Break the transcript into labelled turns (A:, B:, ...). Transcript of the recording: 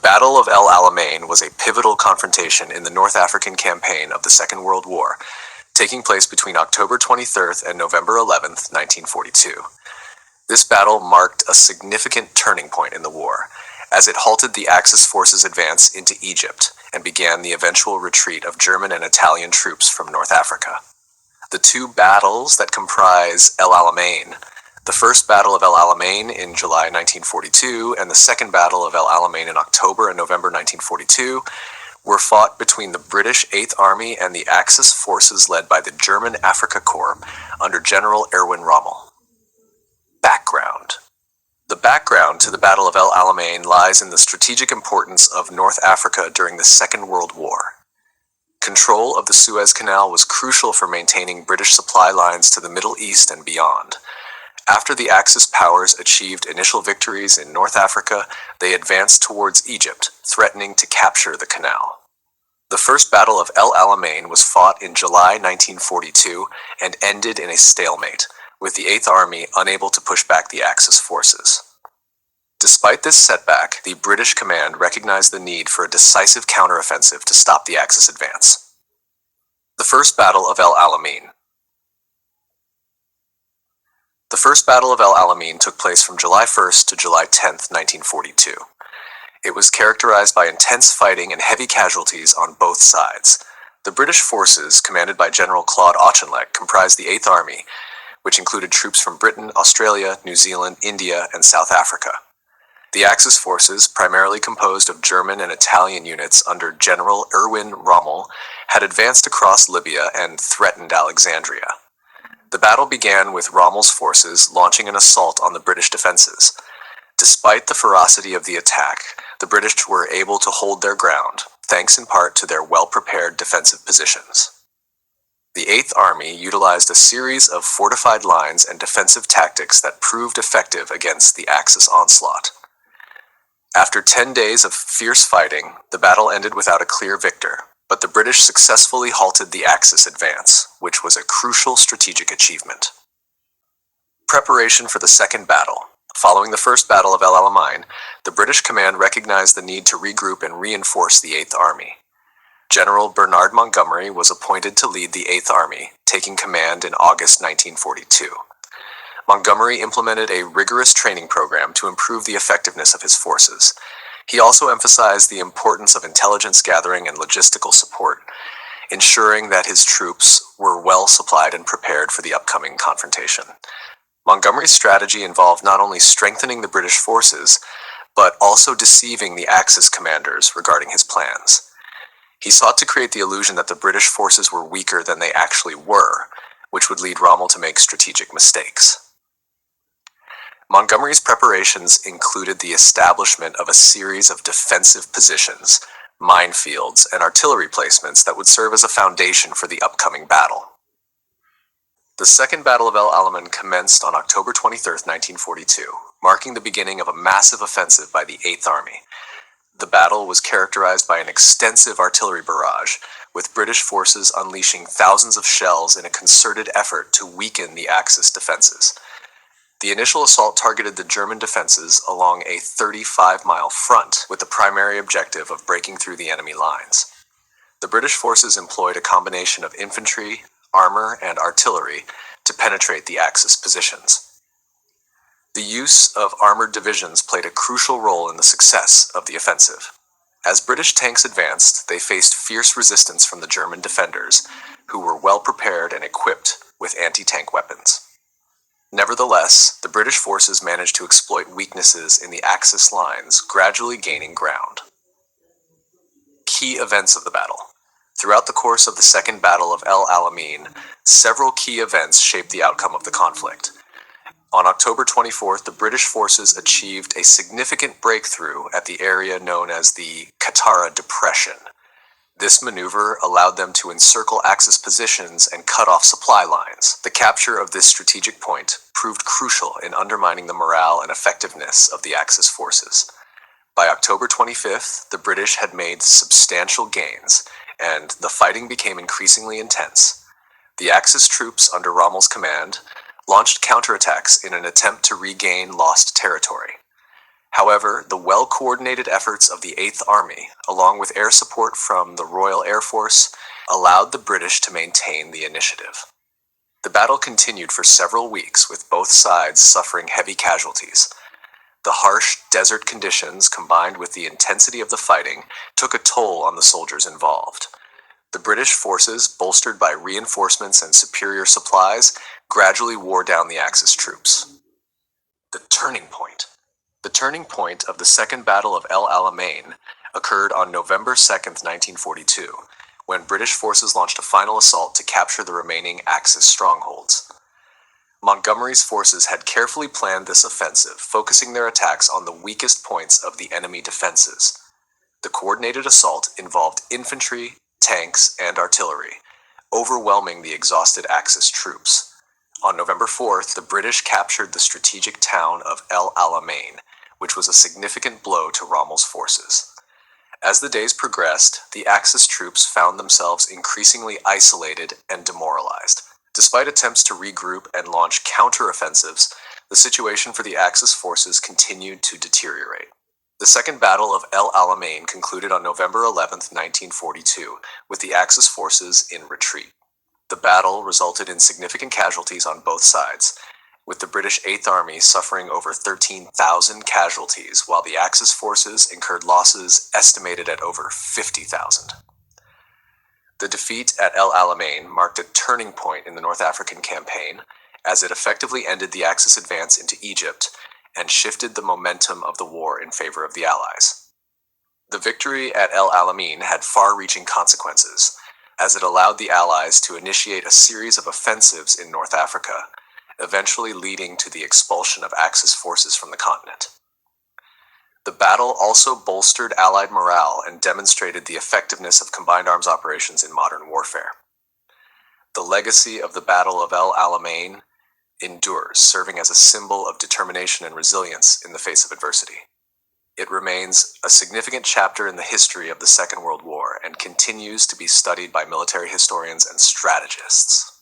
A: Battle of El Alamein was a pivotal confrontation in the North African campaign of the Second World War, taking place between October 23rd and November 11th, 1942. This battle marked a significant turning point in the war, as it halted the Axis forces' advance into Egypt and began the eventual retreat of German and Italian troops from North Africa. The two battles that comprise El Alamein, the first Battle of El Alamein in July 1942 and the second Battle of El Alamein in October and November 1942, were fought between the British 8th Army and the Axis forces led by the German Afrika Korps under General Erwin Rommel. Background. The background to the Battle of El Alamein lies in the strategic importance of North Africa during the Second World War. Control of the Suez Canal was crucial for maintaining British supply lines to the Middle East and beyond. After the Axis powers achieved initial victories in North Africa, they advanced towards Egypt, threatening to capture the canal. The first Battle of El Alamein was fought in July 1942 and ended in a stalemate, with the 8th Army unable to push back the Axis forces. Despite this setback, the British command recognized the need for a decisive counteroffensive to stop the Axis advance. The First Battle of El Alamein. The First Battle of El Alamein took place from July 1st to July 10th, 1942. It was characterized by intense fighting and heavy casualties on both sides. The British forces, commanded by General Claude Auchinleck, comprised the 8th Army, which included troops from Britain, Australia, New Zealand, India, and South Africa. The Axis forces, primarily composed of German and Italian units under General Erwin Rommel, had advanced across Libya and threatened Alexandria. The battle began with Rommel's forces launching an assault on the British defenses. Despite the ferocity of the attack, the British were able to hold their ground, thanks in part to their well-prepared defensive positions. The 8th Army utilized a series of fortified lines and defensive tactics that proved effective against the Axis onslaught. After 10 days of fierce fighting, the battle ended without a clear victor, but the British successfully halted the Axis advance, which was a crucial strategic achievement. Preparation for the second battle. Following the first Battle of El Alamein, the British command recognized the need to regroup and reinforce the 8th Army. General Bernard Montgomery was appointed to lead the 8th Army, taking command in August 1942. Montgomery implemented a rigorous training program to improve the effectiveness of his forces. He also emphasized the importance of intelligence gathering and logistical support, ensuring that his troops were well supplied and prepared for the upcoming confrontation. Montgomery's strategy involved not only strengthening the British forces, but also deceiving the Axis commanders regarding his plans. He sought to create the illusion that the British forces were weaker than they actually were, which would lead Rommel to make strategic mistakes. Montgomery's preparations included the establishment of a series of defensive positions, minefields, and artillery placements that would serve as a foundation for the upcoming battle. The Second Battle of El Alamein commenced on October 23, 1942, marking the beginning of a massive offensive by the 8th Army. The battle was characterized by an extensive artillery barrage, with British forces unleashing thousands of shells in a concerted effort to weaken the Axis defenses. The initial assault targeted the German defenses along a 35-mile front, with the primary objective of breaking through the enemy lines. The British forces employed a combination of infantry, armor, and artillery to penetrate the Axis positions. The use of armored divisions played a crucial role in the success of the offensive. As British tanks advanced, they faced fierce resistance from the German defenders, who were well prepared and equipped with anti-tank weapons. Nevertheless, the British forces managed to exploit weaknesses in the Axis lines, gradually gaining ground. Key events of the battle. Throughout the course of the Second Battle of El Alamein, several key events shaped the outcome of the conflict. On October 24th, the British forces achieved a significant breakthrough at the area known as the Katara Depression. This maneuver allowed them to encircle Axis positions and cut off supply lines. The capture of this strategic point proved crucial in undermining the morale and effectiveness of the Axis forces. By October 25th, the British had made substantial gains, and the fighting became increasingly intense. The Axis troops under Rommel's command launched counterattacks in an attempt to regain lost territory. However, the well-coordinated efforts of the Eighth Army, along with air support from the Royal Air Force, allowed the British to maintain the initiative. The battle continued for several weeks, with both sides suffering heavy casualties. The harsh desert conditions, combined with the intensity of the fighting, took a toll on the soldiers involved. The British forces, bolstered by reinforcements and superior supplies, gradually wore down the Axis troops. The turning point. The turning point of the Second Battle of El Alamein occurred on November 2nd, 1942, when British forces launched a final assault to capture the remaining Axis strongholds. Montgomery's forces had carefully planned this offensive, focusing their attacks on the weakest points of the enemy defenses. The coordinated assault involved infantry, tanks, and artillery, overwhelming the exhausted Axis troops. On November 4th, the British captured the strategic town of El Alamein, which was a significant blow to Rommel's forces. As the days progressed, the Axis troops found themselves increasingly isolated and demoralized. Despite attempts to regroup and launch counteroffensives, the situation for the Axis forces continued to deteriorate. The Second Battle of El Alamein concluded on November 11, 1942, with the Axis forces in retreat. The battle resulted in significant casualties on both sides, with the British Eighth Army suffering over 13,000 casualties, while the Axis forces incurred losses estimated at over 50,000. The defeat at El Alamein marked a turning point in the North African campaign, as it effectively ended the Axis advance into Egypt and shifted the momentum of the war in favor of the Allies. The victory at El Alamein had far-reaching consequences, as it allowed the Allies to initiate a series of offensives in North Africa, eventually leading to the expulsion of Axis forces from the continent. The battle also bolstered Allied morale and demonstrated the effectiveness of combined arms operations in modern warfare. The legacy of the Battle of El Alamein endures, serving as a symbol of determination and resilience in the face of adversity. It remains a significant chapter in the history of the Second World War and continues to be studied by military historians and strategists.